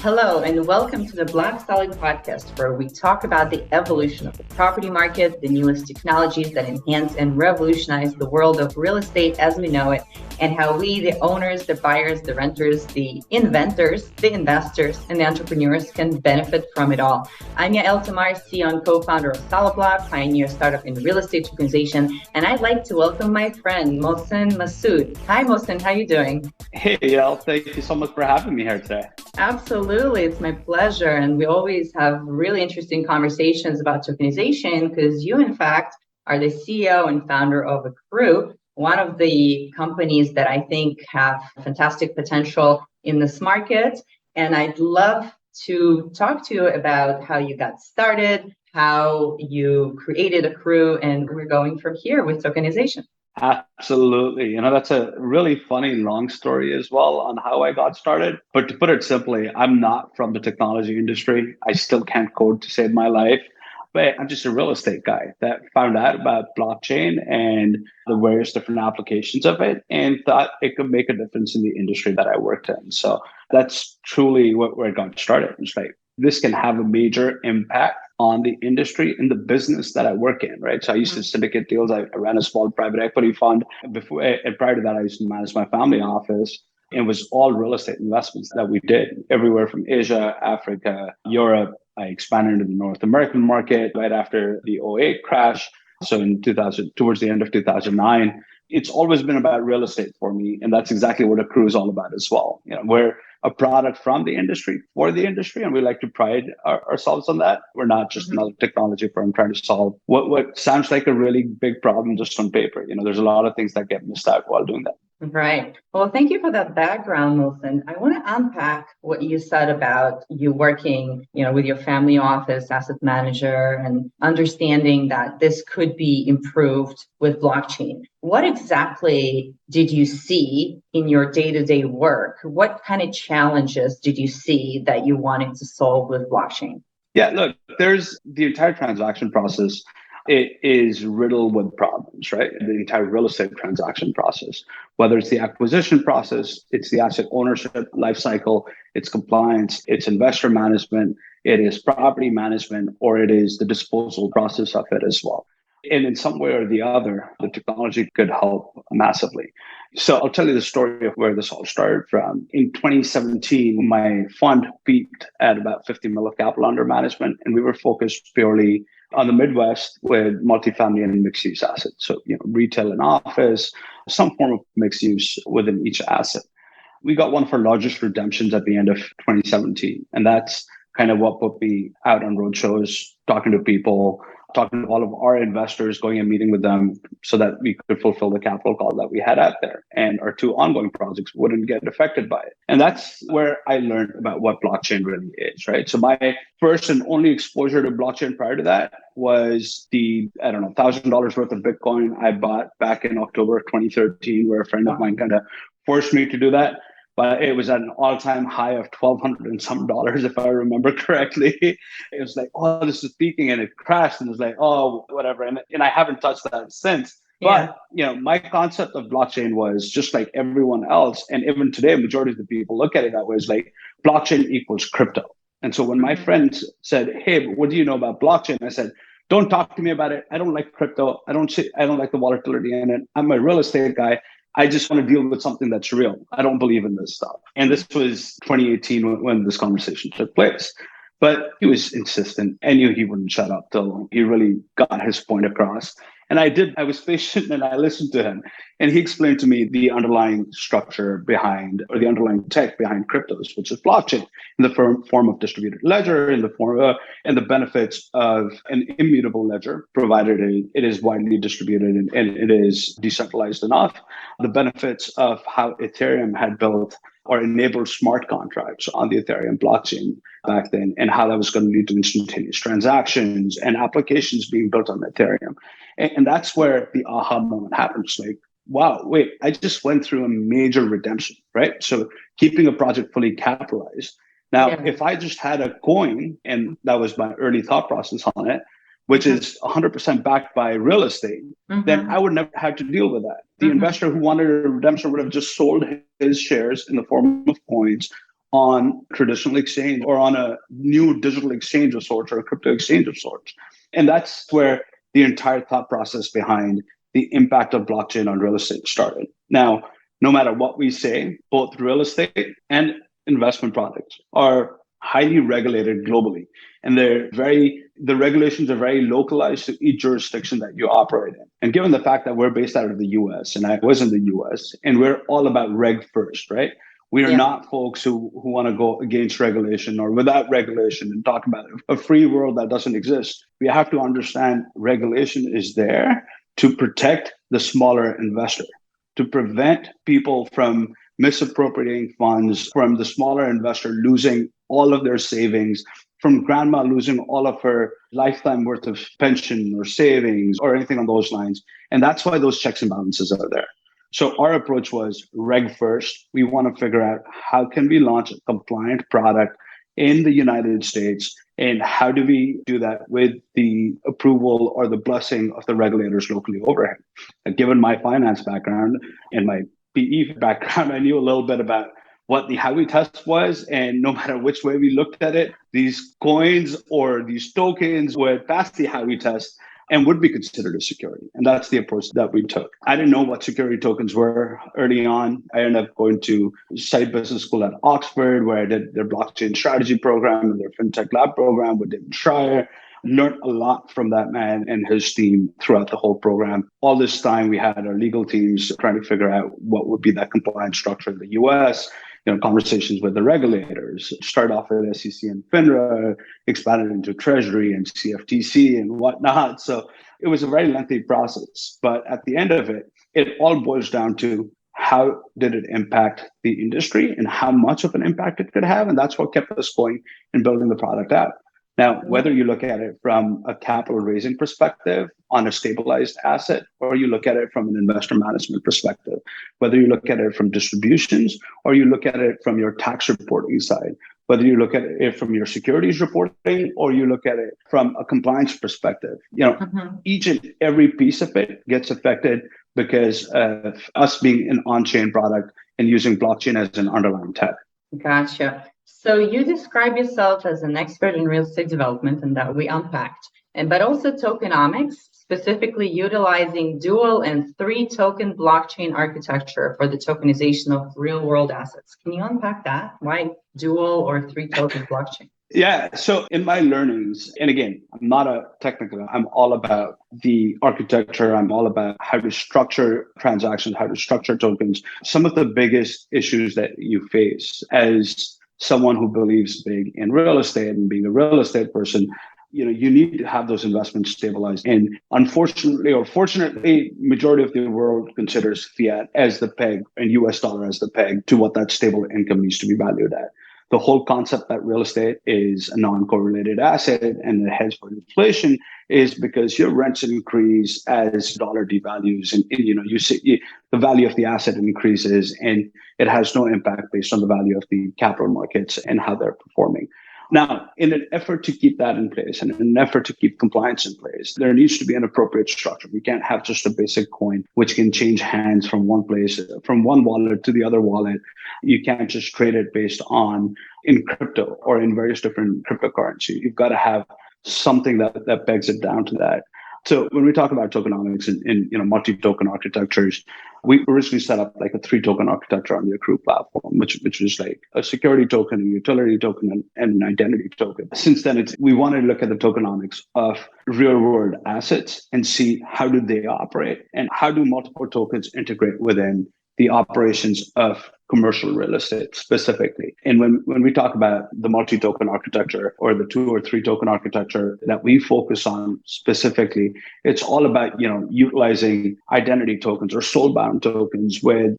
Hello, and welcome to the BlockSolid podcast, where we talk about the evolution of the property market, the newest technologies that enhance and revolutionize the world of real estate as we know it, and how we, the owners, the buyers, the renters, the inventors, the investors, and the entrepreneurs can benefit from it all. I'm Yael Tamar, CEO and co-founder of SolidBlock, pioneer startup in real estate tokenization, and I'd like to welcome my friend, Mohsin Masud. Hi, Mohsin, how are you doing? Hey, Yael, thank you so much for having me here today. Absolutely. It's my pleasure. And we always have really interesting conversations about tokenization because you, in fact, are the CEO and founder of AKRU, one of the companies that I think have fantastic potential in this market. And I'd love to talk to you about how you got started, how you created AKRU, and we're going from here with tokenization. Absolutely. That's a really funny long story as well on how I got started. But to put it simply, I'm not from the technology industry. I still can't code to save my life. But I'm just a real estate guy that found out about blockchain and the various different applications of it and thought it could make a difference in the industry that I worked in. So that's truly where it got started. It's like, this can have a major impact on the industry and the business that I work in, right? So I used to syndicate deals. I ran a small private equity fund before, and prior to that, I used to manage my family office. And it was all real estate investments that we did everywhere from Asia, Africa, Europe. I expanded into the North American market right after the '08 crash. So in 2000, towards the end of 2009, it's always been about real estate for me. And that's exactly what AKRU is all about as well. We're a product from the industry for the industry, and we like to pride ourselves on that. We're not just another technology firm trying to solve what sounds like a really big problem just on paper. There's a lot of things that get missed out while doing that. Right. Well, thank you for that background, Mohsin. I want to unpack what you said about you working, with your family office, asset manager, and understanding that this could be improved with blockchain. What exactly did you see in your day-to-day work? What kind of challenges did you see that you wanted to solve with blockchain? Yeah, look, there's the entire transaction process. It is riddled with problems, right? The entire real estate transaction process, whether it's the acquisition process, it's the asset ownership lifecycle, it's compliance, it's investor management, it is property management, or it is the disposal process of it as well. And in some way or the other, the technology could help massively. So I'll tell you the story of where this all started from. In 2017, my fund peaked at about 50 million of capital under management, and we were focused purely on the Midwest with multifamily and mixed use assets. So, retail and office, some form of mixed use within each asset. We got one of our largest redemptions at the end of 2017. And that's kind of what put me out on roadshows, talking to people, talking to all of our investors, going and meeting with them so that we could fulfill the capital call that we had out there. And our two ongoing projects wouldn't get affected by it. And that's where I learned about what blockchain really is, right? So my first and only exposure to blockchain prior to that was the, $1,000 worth of Bitcoin I bought back in October of 2013, where a friend of mine kind of forced me to do that. But it was at an all-time high of $1,200 and some dollars, if I remember correctly. It was like, oh, this is peaking, and it crashed, and it was like, oh, whatever. And I haven't touched that since. Yeah. But, my concept of blockchain was just like everyone else. And even today, majority of the people look at it that way, is like blockchain equals crypto. And so when my friends said, hey, what do you know about blockchain? I said, don't talk to me about it. I don't like crypto. I don't like the volatility in it. I'm a real estate guy. I just want to deal with something that's real. I don't believe in this stuff. And this was 2018 when this conversation took place. But he was insistent. I knew he wouldn't shut up till he really got his point across. And I was patient and I listened to him. And he explained to me the underlying structure behind, or the underlying tech behind cryptos, which is blockchain, in the form of distributed ledger, in the form and the benefits of an immutable ledger, provided it is widely distributed and it is decentralized enough. The benefits of how Ethereum had built or enabled smart contracts on the Ethereum blockchain back then, and how that was going to lead to instantaneous transactions and applications being built on Ethereum. And that's where the aha moment happens. Like, wow, wait, I just went through a major redemption, right? So keeping a project fully capitalized. Now, if I just had a coin, and that was my early thought process on it, which is 100% backed by real estate, then I would never have to deal with that. The investor who wanted a redemption would have just sold his shares in the form of coins on traditional exchange or on a new digital exchange of sorts or a crypto exchange of sorts. And that's where the entire thought process behind the impact of blockchain on real estate started. Now, no matter what we say, both real estate and investment products are highly regulated globally. And the regulations are very localized to each jurisdiction that you operate in. And given the fact that we're based out of the US and I was in the US, and we're all about reg first, right? We are not folks who want to go against regulation or without regulation and talk about a free world that doesn't exist. We have to understand regulation is there to protect the smaller investor, to prevent people from misappropriating funds, from the smaller investor losing all of their savings, from grandma losing all of her lifetime worth of pension or savings or anything on those lines. And that's why those checks and balances are there. So our approach was reg first. We want to figure out how can we launch a compliant product in the United States, and how do we do that with the approval or the blessing of the regulators locally overhead. And given my finance background and my PE background, I knew a little bit about what the Howey test was, and no matter which way we looked at it, these coins or these tokens would pass the Howey test and would be considered a security. And that's the approach that we took. I didn't know what security tokens were early on. I ended up going to Site Business School at Oxford, where I did their blockchain strategy program and their fintech lab program with David Schreier. Learned a lot from that man and his team throughout the whole program. All this time, we had our legal teams trying to figure out what would be that compliance structure in the US, conversations with the regulators, start off at SEC and FINRA, expanded into Treasury and CFTC and whatnot. So it was a very lengthy process. But at the end of it, it all boils down to how did it impact the industry and how much of an impact it could have. And that's what kept us going and building the product out. Now, whether you look at it from a capital raising perspective on a stabilized asset, or you look at it from an investor management perspective, whether you look at it from distributions, or you look at it from your tax reporting side, whether you look at it from your securities reporting, or you look at it from a compliance perspective, each and every piece of it gets affected because of us being an on-chain product and using blockchain as an underlying tech. Gotcha. So you describe yourself as an expert in real estate development, and that we unpacked, but also tokenomics, specifically utilizing dual and 3-token blockchain architecture for the tokenization of real-world assets. Can you unpack that? Why dual or 3-token blockchain? Yeah. So in my learnings, and again, I'm not a technical, I'm all about the architecture. I'm all about how to structure transactions, how to structure tokens. Some of the biggest issues that you face as someone who believes big in real estate and being a real estate person, you need to have those investments stabilized. And unfortunately or fortunately, majority of the world considers fiat as the peg and US dollar as the peg to what that stable income needs to be valued at. The whole concept that real estate is a non-correlated asset and it hedges for inflation is because your rents increase as dollar devalues, and you see the value of the asset increases, and it has no impact based on the value of the capital markets and how they're performing. Now, in an effort to keep that in place and in an effort to keep compliance in place, there needs to be an appropriate structure. We can't have just a basic coin which can change hands from one place, from one wallet to the other wallet. You can't just trade it based on in crypto or in various different cryptocurrency. You've got to have something that pegs it down to that. So when we talk about tokenomics and multi-token architectures, we originally set up like a 3-token architecture on the AKRU platform, which was like a security token, a utility token, and an identity token. Since then, we wanted to look at the tokenomics of real-world assets and see how do they operate and how do multiple tokens integrate within the operations of commercial real estate specifically. And when we talk about the multi-token architecture or the 2 or 3 token architecture that we focus on specifically, it's all about utilizing identity tokens or soul-bound tokens with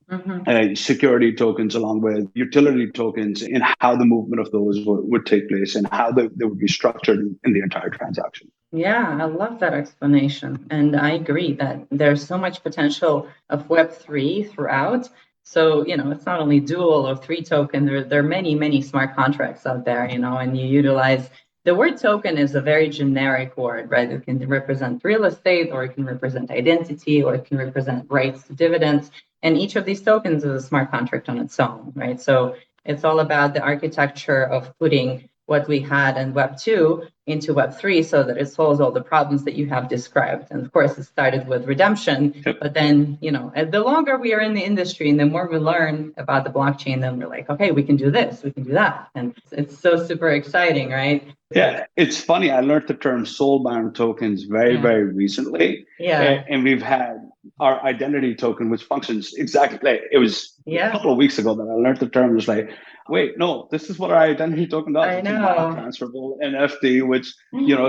security tokens along with utility tokens, and how the movement of those would take place and how they would be structured in the entire transaction. Yeah, I love that explanation. And I agree that there's so much potential of Web3 throughout. So, it's not only dual or 3-token, there are many, many smart contracts out there, and you utilize, the word token is a very generic word, right? It can represent real estate, or it can represent identity, or it can represent rights to dividends. And each of these tokens is a smart contract on its own, right? So It's all about the architecture of putting what we had in Web 2 into Web 3 so that it solves all the problems that you have described. And of course, it started with redemption, but then, the longer we are in the industry and the more we learn about the blockchain, then we're like, okay, we can do this, we can do that. And it's so super exciting, right? Yeah, it's funny. I learned the term soul-bound tokens very recently. Yeah. And we've had our identity token, which functions exactly like it was a couple of weeks ago that I learned the term. It was like, wait, no, this is what our identity token does. I It's a know. non-transferable NFT, which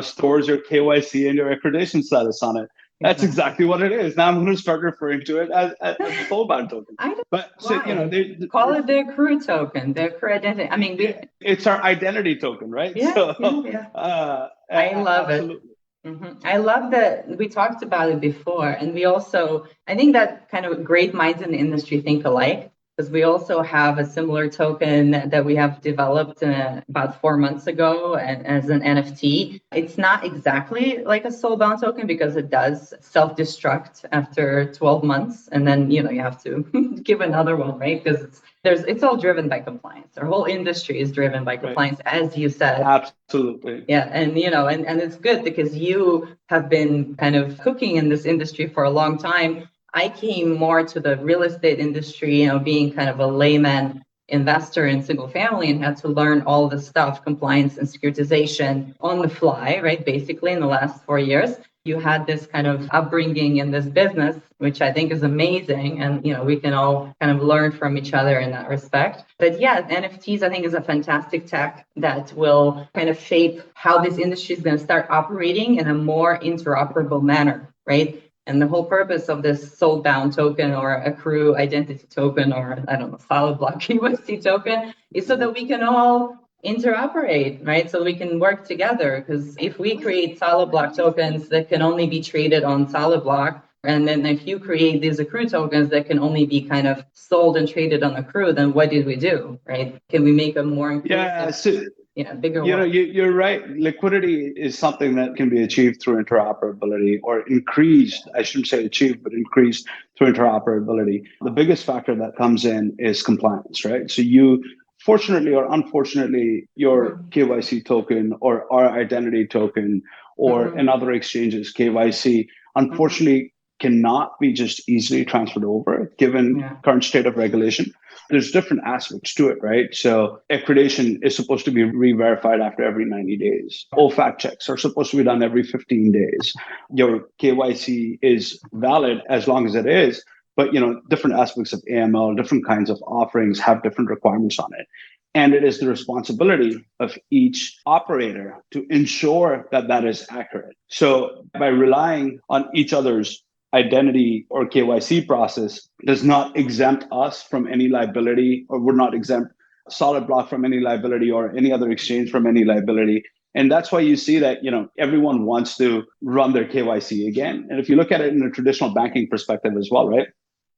stores your KYC and your accreditation status on it. That's exactly what it is. Now I'm going to start referring to it as a soul-bound token. Call it the AKRU token, the AKRU identity. I mean, it's our identity token, right? I love it. Mm-hmm. I love that we talked about it before, and I think that kind of great minds in the industry think alike, because we also have a similar token that we have developed about 4 months ago as an NFT. It's not exactly like a soul-bound token because it does self-destruct after 12 months, and then you have to give another one, right? Because it's all driven by compliance. Our whole industry is driven by compliance, as you said. Absolutely. Yeah, and and it's good because you have been kind of cooking in this industry for a long time. I came more to the real estate industry, being kind of a layman investor in single family, and had to learn all the stuff, compliance and securitization on the fly, right? Basically, in the last 4 years, you had this kind of upbringing in this business, which I think is amazing. And, we can all kind of learn from each other in that respect. But yeah, NFTs, I think, is a fantastic tech that will kind of shape how this industry is going to start operating in a more interoperable manner, right? And the whole purpose of this soul-bound token or AKRU identity token or, I don't know, solid block KYC token is so that we can all interoperate, right? So we can work together. Because if we create solid block tokens that can only be traded on solid block, and then if you create these AKRU tokens that can only be kind of sold and traded on AKRU, then what did we do, right? Can we make a more inclusive... bigger world. You're right. Liquidity is something that can be achieved through interoperability, or increased, I shouldn't say achieved, but increased through interoperability. The biggest factor that comes in is compliance, right? So fortunately or unfortunately, your KYC token or our identity token or in other exchanges, KYC, unfortunately, cannot be just easily transferred over given current state of regulation. There's different aspects to it, right? So accreditation is supposed to be re-verified after every 90 days. OFAC checks are supposed to be done every 15 days. Your KYC is valid as long as it is, but different aspects of AML, different kinds of offerings have different requirements on it. And it is the responsibility of each operator to ensure that that is accurate. So by relying on each other's identity or KYC process does not exempt us from any liability, or would not exempt Solid Block from any liability or any other exchange from any liability. And that's why you see that, everyone wants to run their KYC again. And if you look at it in a traditional banking perspective as well, right?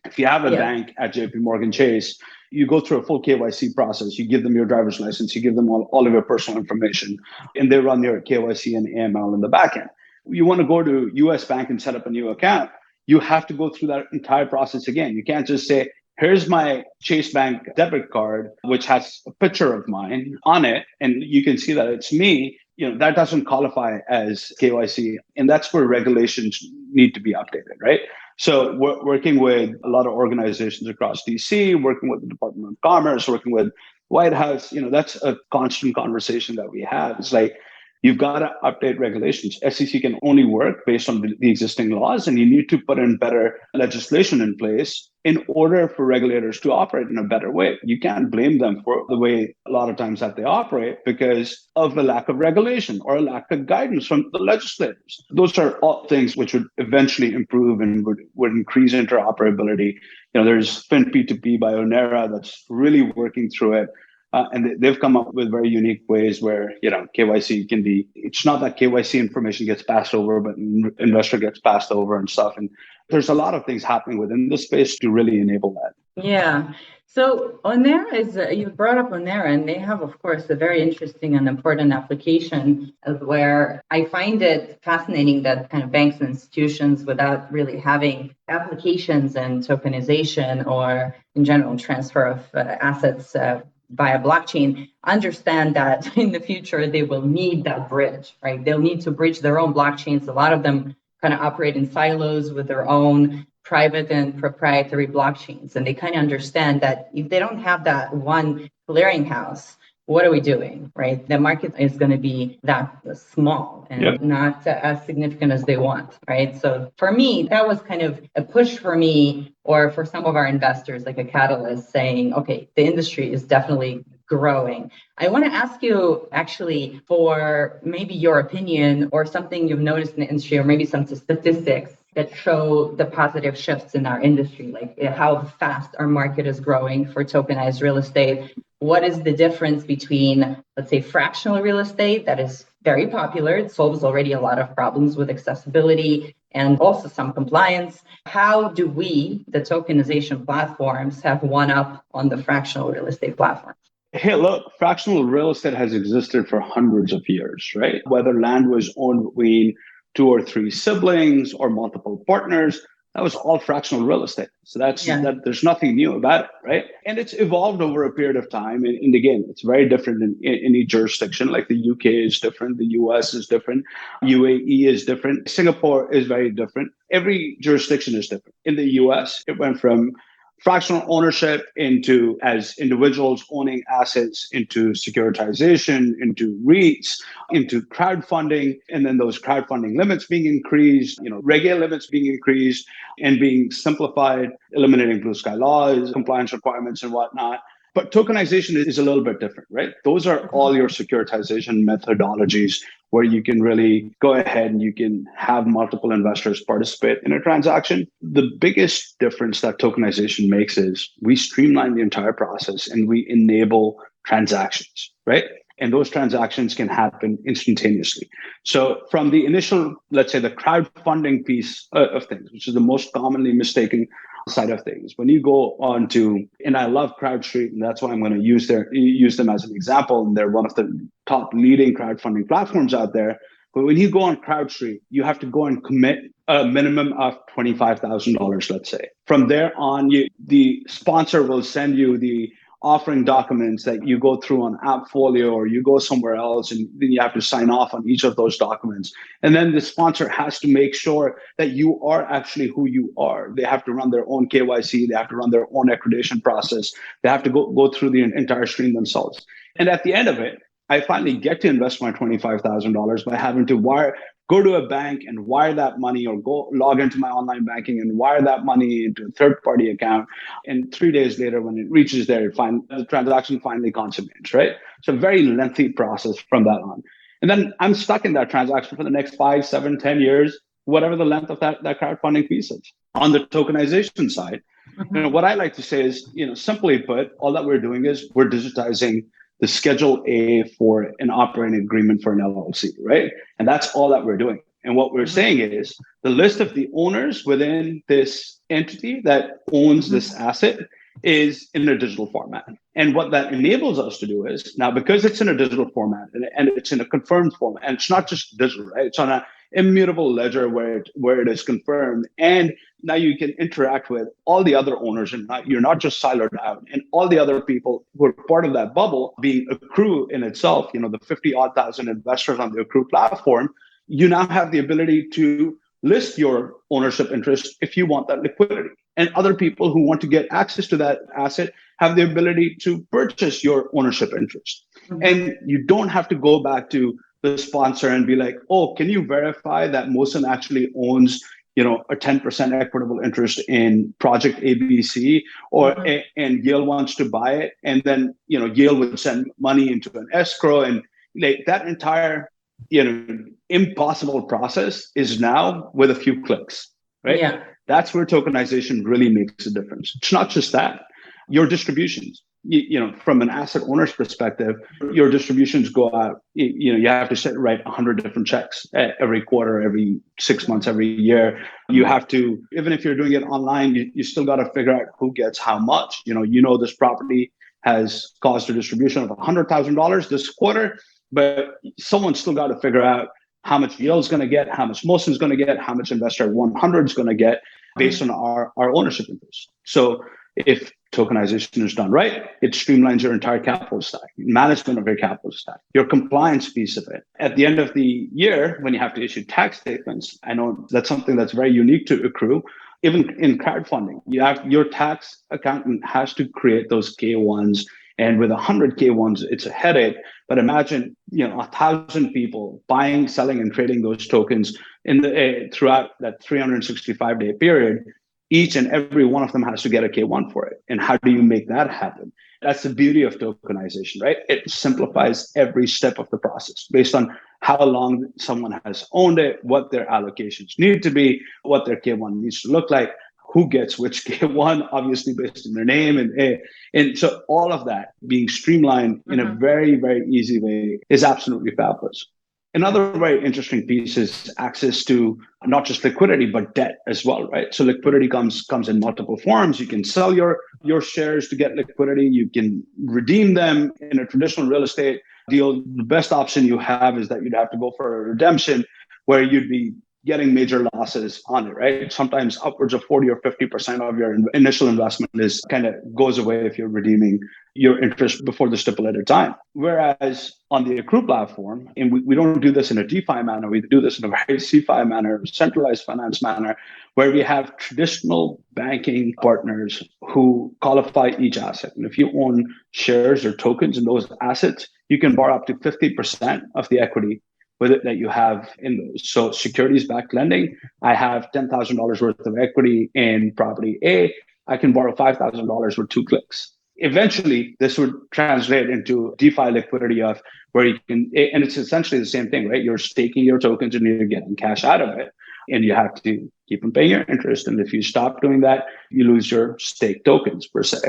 If you have a bank at JP Morgan Chase, you go through a full KYC process. You give them your driver's license, you give them all of your personal information, and they run your KYC and AML in the back end. You want to go to US Bank and set up a new account, you have to go through that entire process again. You can't just say, here's my Chase Bank debit card, which has a picture of mine on it, and you can see that it's me. That doesn't qualify as KYC. And that's where regulations need to be updated, right? So we're working with a lot of organizations across DC, working with the Department of Commerce, working with White House. That's a constant conversation that we have. It's like, you've got to update regulations. SEC can only work based on the existing laws, and you need to put in better legislation in place in order for regulators to operate in a better way. You can't blame them for the way a lot of times that they operate because of a lack of regulation or a lack of guidance from the legislators. Those are all things which would eventually improve and would increase interoperability. There's FinP2P by Onera that's really working through it. And they've come up with very unique ways where, KYC can be, it's not that KYC information gets passed over, but investor gets passed over and stuff. And there's a lot of things happening within the space to really enable that. Yeah. So Onera is, you brought up Onera, and they have, of course, a very interesting and important application where I find it fascinating that kind of banks and institutions, without really having applications and tokenization or in general transfer of assets via blockchain understand that in the future they will need that bridge, right? They'll need to bridge their own blockchains. A lot of them kind of operate in silos with their own private and proprietary blockchains. And they kind of understand that if they don't have that one clearinghouse, what are we doing, right? The market is going to be that small and not as significant as they want, right? So for me, that was kind of a push for me or for some of our investors, like a catalyst saying, okay, the industry is definitely growing. I want to ask you actually for maybe your opinion or something you've noticed in the industry or maybe some statistics that show the positive shifts in our industry, like how fast our market is growing for tokenized real estate. What is the difference between, let's say, fractional real estate that is very popular? It solves already a lot of problems with accessibility and also some compliance. How do we, the tokenization platforms, have one up on the fractional real estate platforms? Hey, look, fractional real estate has existed for hundreds of years, right? Whether land was owned between two or three siblings or multiple partners, that was all fractional real estate. So that there's nothing new about it, right? And it's evolved over a period of time. And again, it's very different in any jurisdiction. Like the UK is different, the US is different, UAE is different, Singapore is very different. Every jurisdiction is different. In the US, it went from fractional ownership into as individuals owning assets into securitization, into REITs, into crowdfunding, and then those crowdfunding limits being increased, regular limits being increased and being simplified, eliminating blue sky laws, compliance requirements and whatnot. But tokenization is a little bit different, right? Those are all your securitization methodologies where you can really go ahead and you can have multiple investors participate in a transaction. The biggest difference that tokenization makes is we streamline the entire process and we enable transactions, right? And those transactions can happen instantaneously. So from the initial, let's say the crowdfunding piece of things, which is the most commonly mistaken side of things. When you go on to, and I love CrowdStreet, and that's why I'm going to use them as an example, and they're one of the top leading crowdfunding platforms out there. But when you go on CrowdStreet, you have to go and commit a minimum of $25,000, let's say. From there on, the sponsor will send you the offering documents that you go through on AppFolio or you go somewhere else, and then you have to sign off on each of those documents. And then the sponsor has to make sure that you are actually who you are. They have to run their own KYC. They have to run their own accreditation process. They have to go through the entire stream themselves. And at the end of it, I finally get to invest my $25,000 by having to go to a bank and wire that money, or go log into my online banking and wire that money into a third-party account. And 3 days later, when it reaches there, the transaction finally consummates, right? So a very lengthy process from that on. And then I'm stuck in that transaction for the next 5, 7, 10 years, whatever the length of that crowdfunding piece is. On the tokenization side, what I like to say is, simply put, all that we're doing is we're digitizing the Schedule A for an operating agreement for an LLC, right? And that's all that we're doing. And what we're saying is the list of the owners within this entity that owns this asset is in a digital format. And what that enables us to do is, now because it's in a digital format and it's in a confirmed format, and it's not just digital, right? It's on an immutable ledger where it is confirmed. And now you can interact with all the other owners, and you're not just siloed out. And all the other people who are part of that bubble, being AKRU in itself, the 50-odd thousand investors on the AKRU platform, you now have the ability to list your ownership interest if you want that liquidity. And other people who want to get access to that asset have the ability to purchase your ownership interest. And you don't have to go back to the sponsor and be like, oh, can you verify that Mohsin actually owns a 10% equitable interest in project ABC, and Yael wants to buy it. And then, Yael would send money into an escrow, and that entire, impossible process is now with a few clicks, right? Yeah. That's where tokenization really makes a difference. It's not just that. Your distributions, from an asset owner's perspective, your distributions go out, you have to write 100 different checks every quarter, every 6 months, every year. You have to, even if you're doing it online, you still got to figure out who gets how much. This property has caused a distribution of $100,000 this quarter, but someone's still got to figure out how much Yael's going to get, how much Mohsin's going to get, how much investor 100 is going to get based on our ownership interest. So if tokenization is done right, it streamlines your entire capital stack, management of your capital stack, your compliance piece of it. At the end of the year, when you have to issue tax statements, I know that's something that's very unique to AKRU. Even in crowdfunding, you have your tax accountant has to create those K1s. And with 100 K1s, it's a headache. But imagine, 1,000 people buying, selling, and trading those tokens in the throughout that 365-day period. Each and every one of them has to get a K1 for it. And how do you make that happen? That's the beauty of tokenization, right? It simplifies every step of the process based on how long someone has owned it, what their allocations need to be, what their K1 needs to look like, who gets which K1, obviously based on their name. And so all of that being streamlined in a very, very easy way is absolutely fabulous. Another very interesting piece is access to not just liquidity, but debt as well, right? So liquidity comes in multiple forms. You can sell your shares to get liquidity. You can redeem them in a traditional real estate deal. The best option you have is that you'd have to go for a redemption where you'd be getting major losses on it, right? Sometimes upwards of 40 or 50% of your initial investment is kind of goes away if you're redeeming your interest before the stipulated time. Whereas on the AKRU platform, and we don't do this in a DeFi manner, we do this in a very CeFi manner, centralized finance manner, where we have traditional banking partners who qualify each asset. And if you own shares or tokens in those assets, you can borrow up to 50% of the equity with it that you have in those. So securities-backed lending, I have $10,000 worth of equity in property A. I can borrow $5,000 with 2 clicks. Eventually, this would translate into DeFi liquidity of where you can, and it's essentially the same thing, right? You're staking your tokens and you're getting cash out of it. And you have to keep on paying your interest. And if you stop doing that, you lose your stake tokens per se.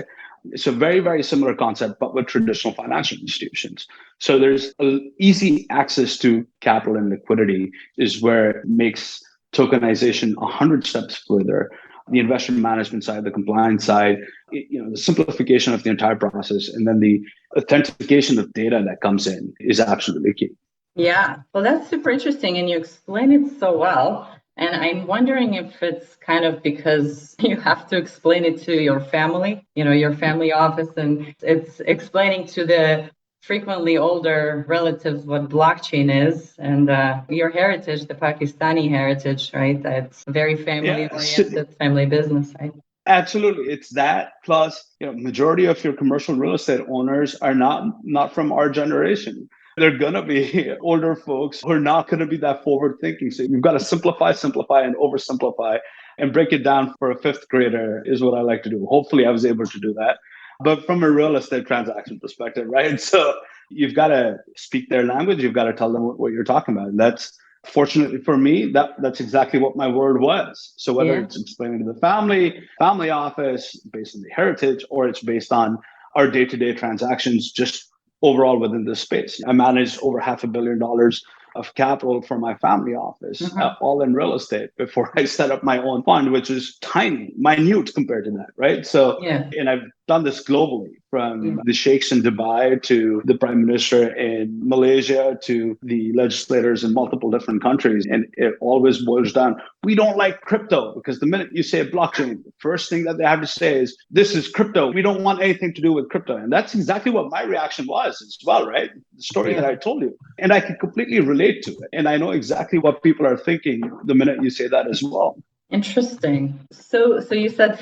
It's a very, very similar concept, but with traditional financial institutions. So there's easy access to capital and liquidity is where it makes tokenization 100 steps further. The investment management side, the compliance side, the simplification of the entire process, and then the authentication of data that comes in is absolutely key. Yeah, well, that's super interesting. And you explain it so well. And I'm wondering if it's kind of because you have to explain it to your family, your family office, and it's explaining to the frequently older relatives what blockchain is and your heritage, the Pakistani heritage, right? That's very family-oriented, family business, right? Absolutely. It's that plus, majority of your commercial real estate owners are not from our generation. They're going to be older folks who are not going to be that forward thinking. So you've got to simplify, and oversimplify and break it down for a fifth grader is what I like to do. Hopefully I was able to do that. But from a real estate transaction perspective, right? So you've got to speak their language. You've got to tell them what you're talking about. And that's fortunately for me, that's exactly what my word was. So whether it's explaining to the family office based on the heritage, or it's based on our day-to-day transactions, just overall within this space. I managed over $500 million of capital for my family office, all in real estate before I set up my own fund, which is tiny, minute compared to that, right? So, and I've done this globally, from the sheikhs in Dubai to the prime minister in Malaysia to the legislators in multiple different countries. And it always boils down, we don't like crypto, because the minute you say blockchain, the first thing that they have to say is, this is crypto. We don't want anything to do with crypto. And that's exactly what my reaction was as well, right? The story that I told you. And I can completely relate to it. And I know exactly what people are thinking the minute you say that as well. Interesting. So you said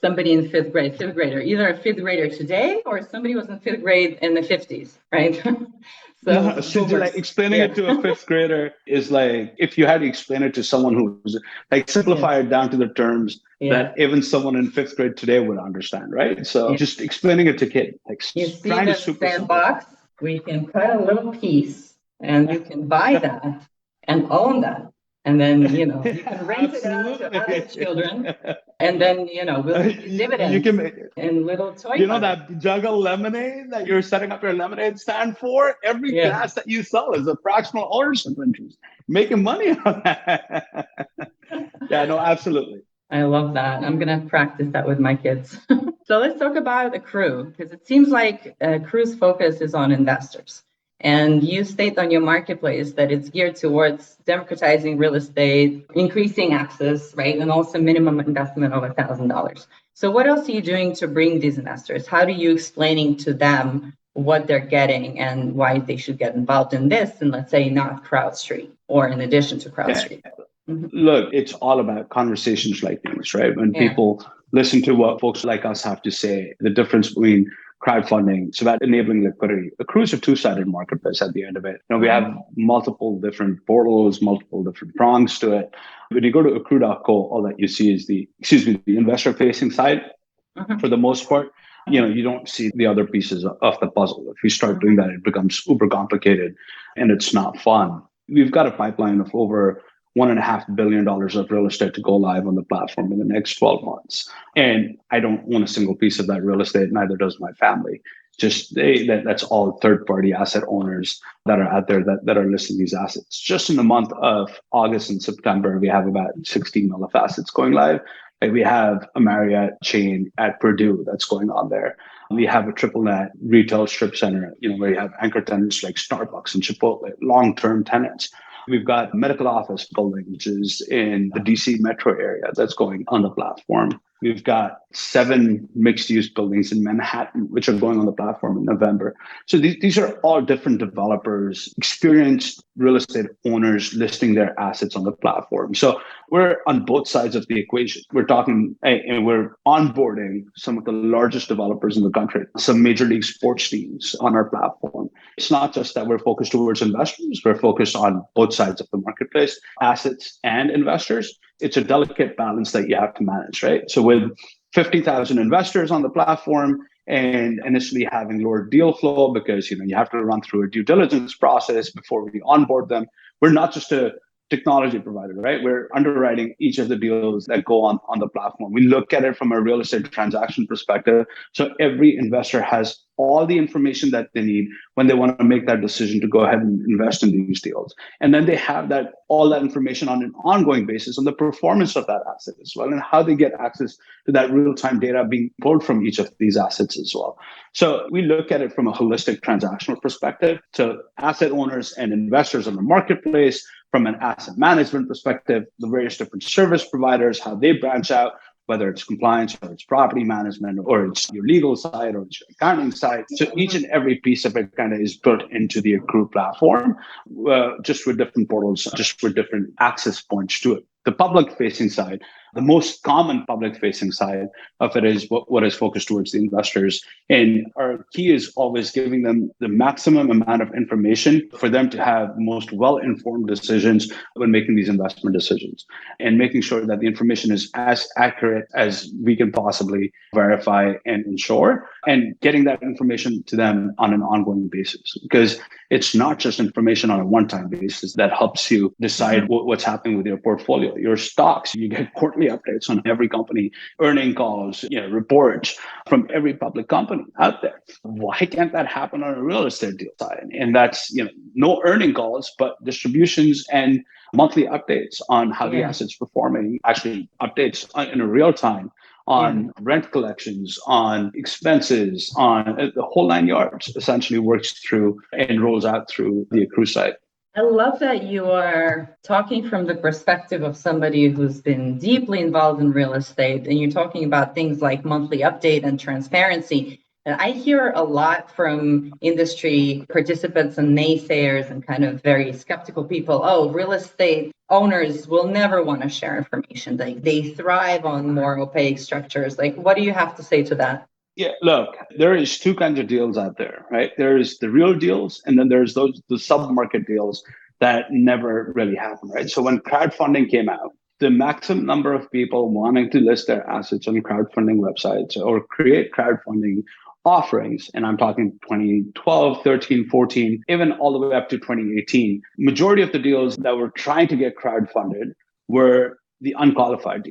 somebody in fifth grader, either a fifth grader today or somebody was in fifth grade in the 50s, right? So like explaining it to a fifth grader is like if you had to explain it to someone who's like simplify it down to the terms that even someone in fifth grade today would understand, right? So just explaining it to kids, like you see the sandbox, we can cut a little piece and you can buy that and own that. And then, you can rent it out to other children. And then, we'll give you dividends and little toy. That jug of lemonade that you're setting up your lemonade stand for? Every glass that you sell is a fractional ownership interest. Making money on that. Yeah, no, absolutely. I love that. I'm going to practice that with my kids. So let's talk about AKRU, because it seems like AKRU's focus is on investors. And you state on your marketplace that it's geared towards democratizing real estate, increasing access, right? And also minimum investment of $1,000. So what else are you doing to bring these investors? How do you explaining to them what they're getting and why they should get involved in this, and let's say not CrowdStreet or in addition to CrowdStreet? Mm-hmm. Look, it's all about conversations like these, right? When people listen to what folks like us have to say, the difference between crowdfunding, it's about enabling liquidity. AKRU is a two-sided marketplace at the end of it. We have multiple different portals, multiple different prongs to it. When you go to AKRU.co, all that you see is the investor-facing side. For the most part, you don't see the other pieces of the puzzle. If you start doing that, it becomes uber complicated and it's not fun. We've got a pipeline of over $1.5 billion of real estate to go live on the platform in the next 12 months. And I don't own a single piece of that real estate, neither does my family. Just that's all third-party asset owners that are out there that are listing these assets. Just in the month of August and September, we have about 16 mil of assets going live. We have a Marriott chain at Purdue that's going on there. We have a triple net retail strip center, where you have anchor tenants like Starbucks and Chipotle, long-term tenants. We've got medical office building, which is in the DC metro area that's going on the platform. We've got 7 mixed-use buildings in Manhattan, which are going on the platform in November. So these are all different developers, experienced real estate owners listing their assets on the platform. So we're on both sides of the equation. We're talking and we're onboarding some of the largest developers in the country, some major league sports teams on our platform. It's not just that we're focused towards investors, we're focused on both sides of the marketplace, assets and investors. It's a delicate balance that you have to manage, right? So with 50,000 investors on the platform and initially having lower deal flow because you have to run through a due diligence process before we onboard them. We're not just a technology provider, right? We're underwriting each of the deals that go on the platform. We look at it from a real estate transaction perspective. So every investor has all the information that they need when they want to make that decision to go ahead and invest in these deals. And then they have all that information on an ongoing basis on the performance of that asset as well, and how they get access to that real-time data being pulled from each of these assets as well. So we look at it from a holistic transactional perspective to asset owners and investors on the marketplace, from an asset management perspective, the various different service providers, how they branch out, whether it's compliance or it's property management or it's your legal side or it's your accounting side. So each and every piece of it kind of is built into the AKRU platform, just with different portals, just with different access points to it. The public-facing side, the most common public-facing side of it is what is focused towards the investors. And our key is always giving them the maximum amount of information for them to have the most well-informed decisions when making these investment decisions, and making sure that the information is as accurate as we can possibly verify and ensure, and getting that information to them on an ongoing basis. Because it's not just information on a one-time basis that helps you decide what's happening with your portfolio. Your stocks, you get quarterly updates on every company, earning calls, reports from every public company out there. Why can't that happen on a real estate deal side? And that's, no earning calls, but distributions and monthly updates on how the asset's performing, actually updates in a real time on rent collections, on expenses, on the whole 9 yards, essentially works through and rolls out through the AKRU site. I love that you are talking from the perspective of somebody who's been deeply involved in real estate, and you're talking about things like monthly update and transparency. And I hear a lot from industry participants and naysayers and kind of very skeptical people. Oh, real estate owners will never want to share information. Like they thrive on more opaque structures. Like, what do you have to say to that? Yeah, look, there is 2 kinds of deals out there, right? There's the real deals, and then there's the sub-market deals that never really happen, right? So when crowdfunding came out, the maximum number of people wanting to list their assets on crowdfunding websites or create crowdfunding offerings, and I'm talking 2012, 13, 14, even all the way up to 2018, majority of the deals that were trying to get crowdfunded were the unqualified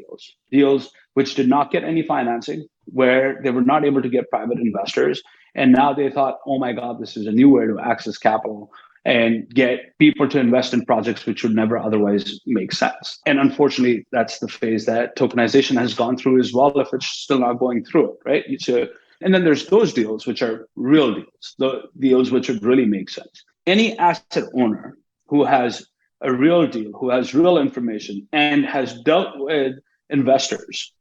deals which did not get any financing, where they were not able to get private investors. And now they thought, oh my God, this is a new way to access capital and get people to invest in projects which would never otherwise make sense. And unfortunately, that's the phase that tokenization has gone through as well, if it's still not going through it, right? And then there's those deals, which are real deals, the deals which would really make sense. Any asset owner who has a real deal, who has real information and has dealt with investors,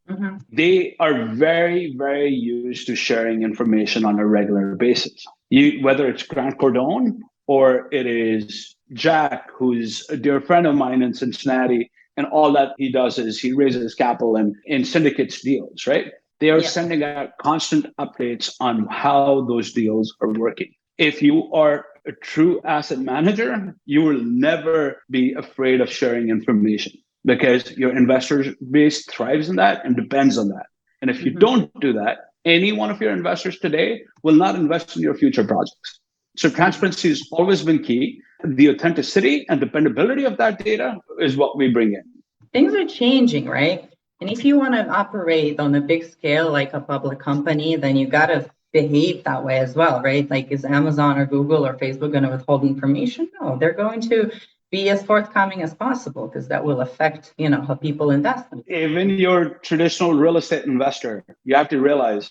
they are very, very used to sharing information on a regular basis. Whether it's Grant Cardone or it is Jack, who's a dear friend of mine in Cincinnati, and all that he does is he raises capital and syndicates deals, right? They are sending out constant updates on how those deals are working. If you are a true asset manager, you will never be afraid of sharing information because your investor base thrives on that and depends on that. And if you don't do that, any one of your investors today will not invest in your future projects. So transparency has always been key. The authenticity and dependability of that data is what we bring in. Things are changing, right? And if you want to operate on a big scale like a public company, then you got to behave that way as well, right? Like, is Amazon or Google or Facebook going to withhold information? No, they're going to be as forthcoming as possible because that will affect, how people invest. Even your traditional real estate investor, you have to realize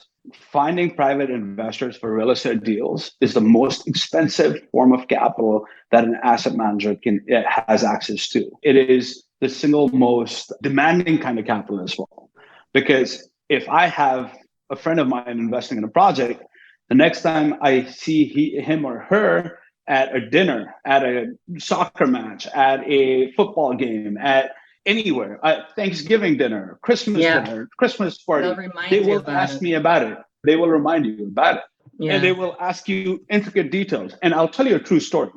finding private investors for real estate deals is the most expensive form of capital that an asset manager has access to. It is the single most demanding kind of capital as well. Because if I have a friend of mine investing in a project, the next time I see him or her at a dinner, at a soccer match, at a football game, at anywhere, at Thanksgiving dinner, Christmas dinner, Christmas party, they will ask me about it. They will remind you about it. Yeah. And they will ask you intricate details. And I'll tell you a true story.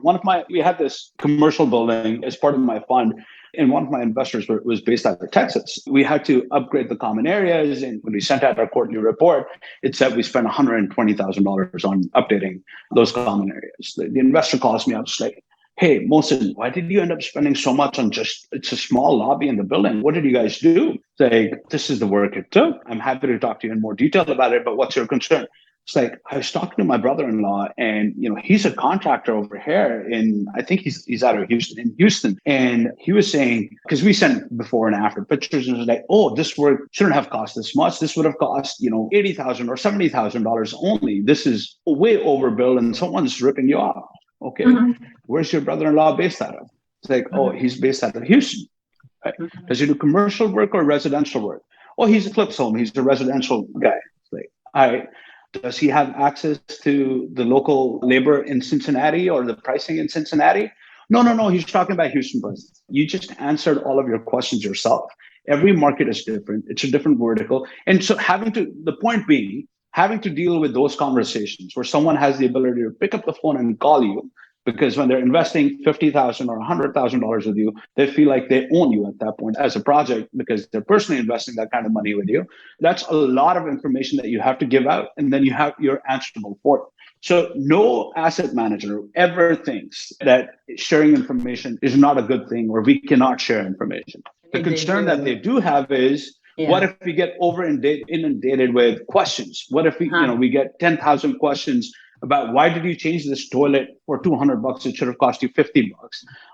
We had this commercial building as part of my fund, and one of my investors was based out of Texas. We had to upgrade the common areas. And when we sent out our quarterly report, it said we spent $120,000 on updating those common areas. The investor calls me up, it's like, hey, Mohsin, why did you end up spending so much on it's a small lobby in the building? What did you guys do? It's like, this is the work it took. I'm happy to talk to you in more detail about it, but what's your concern? It's like, I was talking to my brother-in-law and, he's a contractor over here I think he's out of Houston. And he was saying, because we sent before and after pictures and it was like, oh, this work shouldn't have cost this much. This would have cost, $80,000 or $70,000 only. This is way overbilled and someone's ripping you off. Okay, where's your brother-in-law based out of? It's like, oh, he's based out of Houston. Right? Does he do commercial work or residential work? Oh, he's a flips home. He's a residential guy. It's like, all right. Does he have access to the local labor in Cincinnati or the pricing in Cincinnati? No. He's talking about Houston presence. You just answered all of your questions yourself. Every market is different. It's a different vertical. And so the point being, having to deal with those conversations where someone has the ability to pick up the phone and call you, because when they're investing $50,000 or $100,000 with you, they feel like they own you at that point as a project because they're personally investing that kind of money with you. That's a lot of information that you have to give out, and then you're answerable for it. So no asset manager ever thinks that sharing information is not a good thing or we cannot share information. The concern that they do have is, what if we get inundated with questions? What if we get 10,000 questions about why did you change this toilet for $200? It should have cost you $50.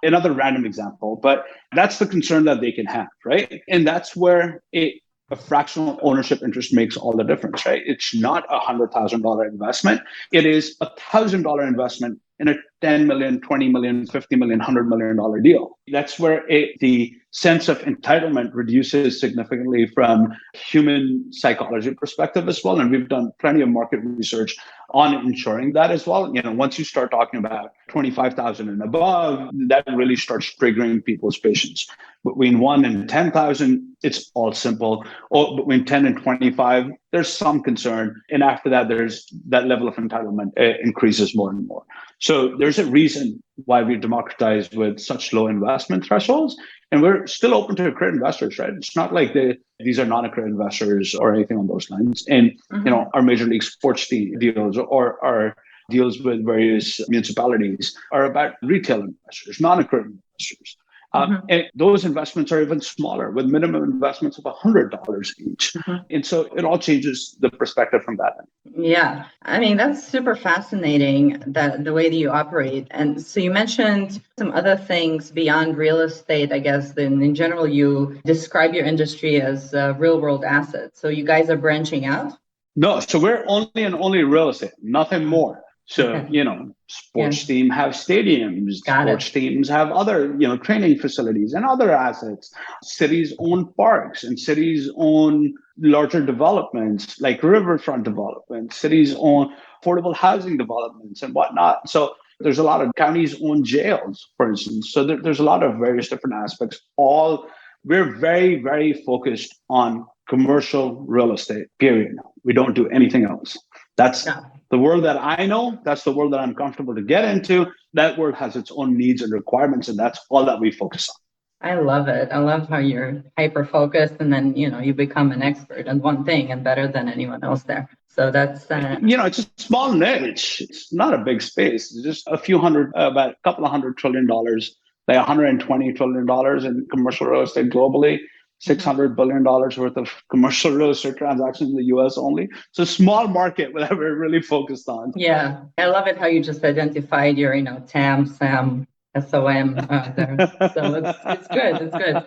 Another random example, but that's the concern that they can have, right? And that's where a fractional ownership interest makes all the difference, right? It's not a $100,000 investment. It is $1,000 investment in a $10 million, $20 million, $50 million, $100 million deal. That's where the sense of entitlement reduces significantly from human psychology perspective as well. And we've done plenty of market research on ensuring that as well. Once you start talking about 25,000 and above, that really starts triggering people's patience. Between 1 and 10,000, it's all simple. Or between 10 and 25, there's some concern. And after that, there's that level of entitlement increases more and more. So there's a reason why we democratized with such low investment thresholds. And we're still open to accredited investors, right? It's not like these are non-accredited investors or anything on those lines. And, our Major League Sports deals or our deals with various municipalities are about retail investors, non-accredited investors. And those investments are even smaller with minimum investments of $100 each. And so it all changes the perspective from that end. Yeah. I mean, that's super fascinating, the way that you operate. And so you mentioned some other things beyond real estate, I guess. Then in general, you describe your industry as real world assets. So you guys are branching out? No, so we're only real estate, nothing more. So, Okay. sports Yeah. teams have stadiums, Got it. sports teams have other, training facilities and other assets. Cities own parks and cities own larger developments like riverfront development. Cities own affordable housing developments and whatnot. So there's a lot of counties own jails, for instance. So there's a lot of various different aspects. We're very, very focused on commercial real estate, period. We don't do anything else. That's Yeah. the world that I know. That's the world that I'm comfortable to get into. That world has its own needs and requirements, and that's all that we focus on. I love it. I love how you're hyper focused and then, you become an expert in one thing and better than anyone else there. So that's, It's a small niche. It's not a big space. It's just about a couple of $100 trillion, like $120 trillion in commercial real estate globally. $600 billion worth of commercial real estate transactions in the US only. So small market that we're really focused on. Yeah. I love it how you just identified your, TAM, SAM, SOM there. So it's good. It's good.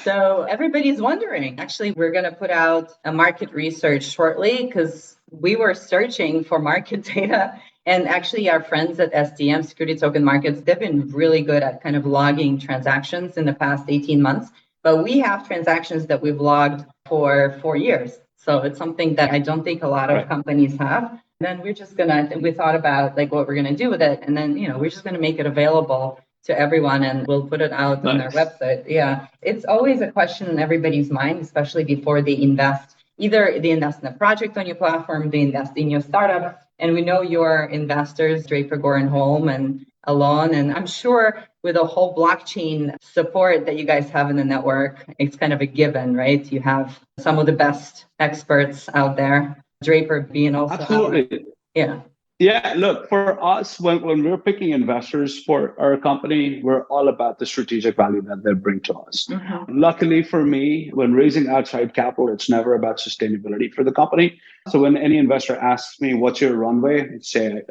So everybody's wondering, actually, we're going to put out a market research shortly because we were searching for market data. And actually, our friends at STM, Security Token Markets, they've been really good at kind of logging transactions in the past 18 months. But we have transactions that we've logged for 4 years. So it's something that I don't think a lot of companies have. And then we thought about like what we're going to do with it. And then, we're just going to make it available to everyone and we'll put it out on our website. Yeah. It's always a question in everybody's mind, especially before they invest. Either they invest in a project on your platform, they invest in your startup. And we know your investors, Draper, Gore and Holm and Alon. And I'm sure with the whole blockchain support that you guys have in the network, it's kind of a given, right? You have some of the best experts out there, Draper being also. Absolutely. Yeah. Yeah, look, for us, when we're picking investors for our company, we're all about the strategic value that they bring to us. Mm-hmm. Luckily for me, when raising outside capital, it's never about sustainability for the company. So when any investor asks me, what's your runway? I'd say,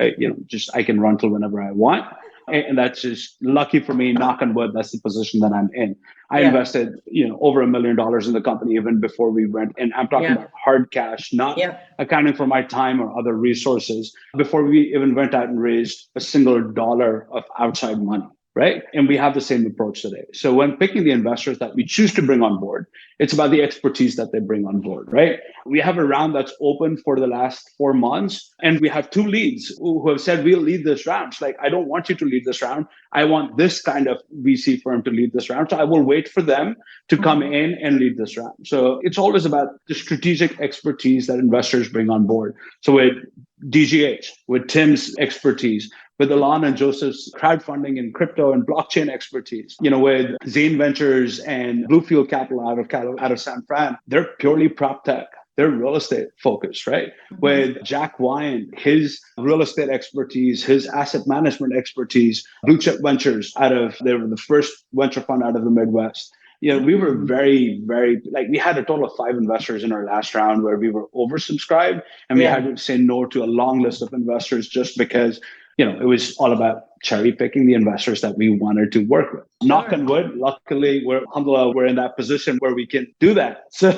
I can run till whenever I want. And that's just lucky for me, knock on wood, that's the position that I'm in. I invested, over $1 million in the company even before we went. And I'm talking about hard cash, not accounting for my time or other resources before we even went out and raised a single dollar of outside money. Right. And we have the same approach today. So when picking the investors that we choose to bring on board, it's about the expertise that they bring on board. Right. We have a round that's open for the last 4 months. And we have 2 leads who have said, we'll lead this round. It's like, I don't want you to lead this round. I want this kind of VC firm to lead this round. So I will wait for them to come in and lead this round. So it's always about the strategic expertise that investors bring on board. So with DGH, with Tim's expertise, with Alon and Joseph's crowdfunding and crypto and blockchain expertise, with Zane Ventures and Bluefield Capital out of San Fran, they're purely prop tech. They're real estate focused, right? Mm-hmm. With Jack Wyand, his real estate expertise, his asset management expertise, Blue Chip Ventures they were the first venture fund out of the Midwest. We were very, very, we had a total of 5 investors in our last round where we were oversubscribed and we had to say no to a long list of investors just because it was all about cherry picking the investors that we wanted to work with. Sure. Knock on wood, luckily, we're in that position where we can do that. So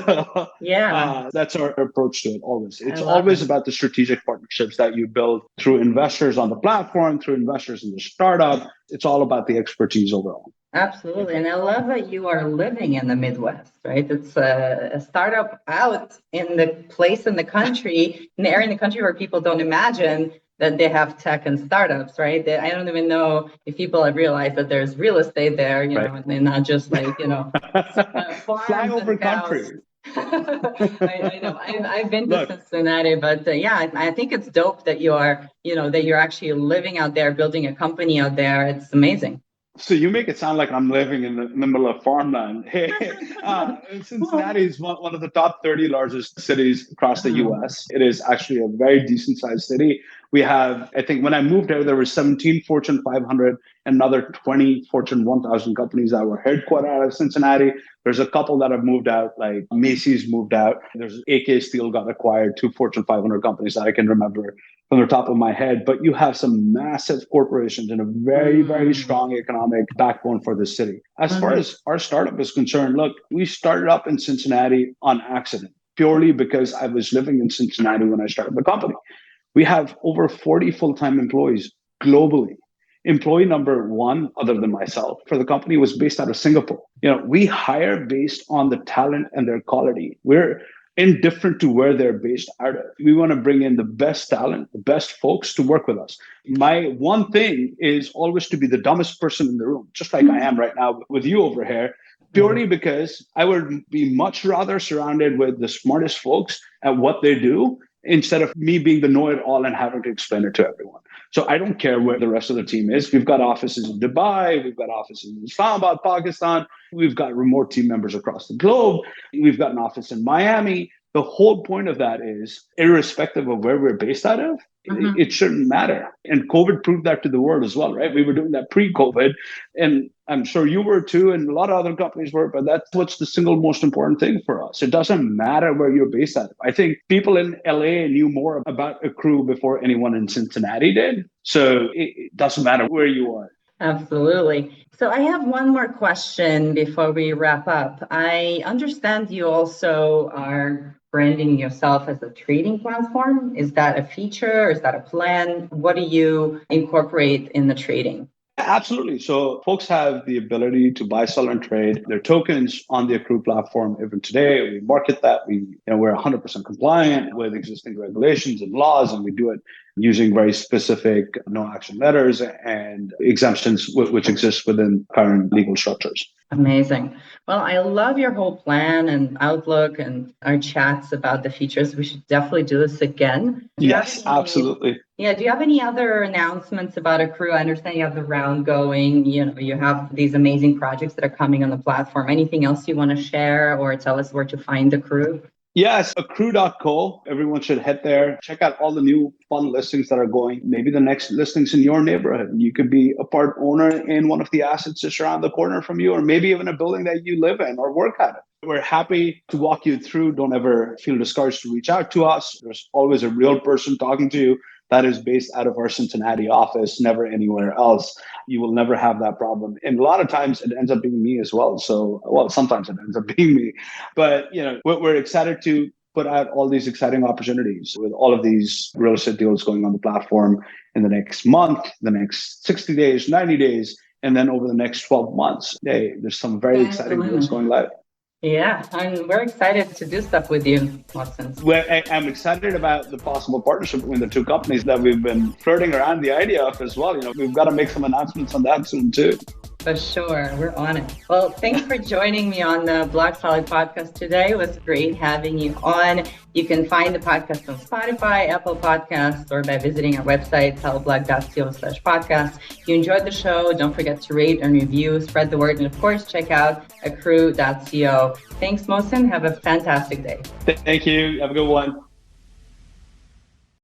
that's our approach to it always. It's always about the strategic partnerships that you build through investors on the platform, through investors in the startup. It's all about the expertise overall. Absolutely. And I love that you are living in the Midwest, right? It's a startup out in the place in the country, in the area in the country where people don't imagine that they have tech and startups, right? I don't even know if people have realized that there's real estate there, and they're not just flyover country. I know. I've been to Cincinnati, but I think it's dope that you are, that you're actually living out there, building a company out there. It's amazing. So you make it sound like I'm living in the middle of farmland. Hey, Cincinnati is one of the top 30 largest cities across the U.S. It is actually a very decent sized city. We have, I think when I moved there were 17 Fortune 500 and another 20 Fortune 1000 companies that were headquartered out of Cincinnati. There's a couple that have moved out, like Macy's moved out. There's AK Steel got acquired, 2 Fortune 500 companies that I can remember from the top of my head. But you have some massive corporations and a very, very strong economic backbone for the city. As far as our startup is concerned, look, we started up in Cincinnati on accident, purely because I was living in Cincinnati when I started the company. We have over 40 full-time employees globally. Employee number one, other than myself, for the company was based out of Singapore. We hire based on the talent and their quality. We're indifferent to where they're based out of. We want to bring in the best talent, the best folks to work with us. My one thing is always to be the dumbest person in the room, just like I am right now with you over here, purely because I would be much rather surrounded with the smartest folks at what they do instead of me being the know-it-all and having to explain it to everyone. So I don't care where the rest of the team is. We've got offices in Dubai. We've got offices in Islamabad, Pakistan. We've got remote team members across the globe. We've got an office in Miami. The whole point of that is, irrespective of where we're based out of, it shouldn't matter. And COVID proved that to the world as well, right? We were doing that pre-COVID, and I'm sure you were too, and a lot of other companies were, but that's what's the single most important thing for us. It doesn't matter where you're based at. I think people in LA knew more about AKRU before anyone in Cincinnati did. So it doesn't matter where you are. Absolutely. So I have one more question before we wrap up. I understand you also are branding yourself as a trading platform. Is that a feature or is that a plan? What do you incorporate in the trading? Absolutely. So folks have the ability to buy, sell, and trade their tokens on the AKRU platform. Even today, we market that. We're 100% compliant with existing regulations and laws, and we do it using very specific no action letters and exemptions which exist within current legal structures. Amazing. Well, I love your whole plan and outlook and our chats about the features. We should definitely do this again. Yes, absolutely. Yeah. Do you have any other announcements about AKRU? I understand you have the round going. You have these amazing projects that are coming on the platform. Anything else you want to share or tell us where to find AKRU? Yes, AKRU.co. Everyone should head there. Check out all the new fun listings that are going. Maybe the next listings in your neighborhood. You could be a part owner in one of the assets just around the corner from you, or maybe even a building that you live in or work at. We're happy to walk you through. Don't ever feel discouraged to reach out to us. There's always a real person talking to you. That is based out of our Cincinnati office, never anywhere else. You will never have that problem. And a lot of times it ends up being me as well. Sometimes it ends up being me. But, we're excited to put out all these exciting opportunities with all of these real estate deals going on the platform in the next month, the next 60 days, 90 days, and then over the next 12 months. There's some very exciting deals going live. Yeah, we're excited to do stuff with you, Mohsin. I'm excited about the possible partnership between the two companies that we've been flirting around the idea of as well. We've got to make some announcements on that soon too. For sure. We're on it. Well, thanks for joining me on the BlockSolid podcast today. It was great having you on. You can find the podcast on Spotify, Apple Podcasts, or by visiting our website, teleblock.co/podcast. If you enjoyed the show, don't forget to rate and review, spread the word, and of course, check out AKRU.co. Thanks, Mohsin. Have a fantastic day. Thank you. Have a good one.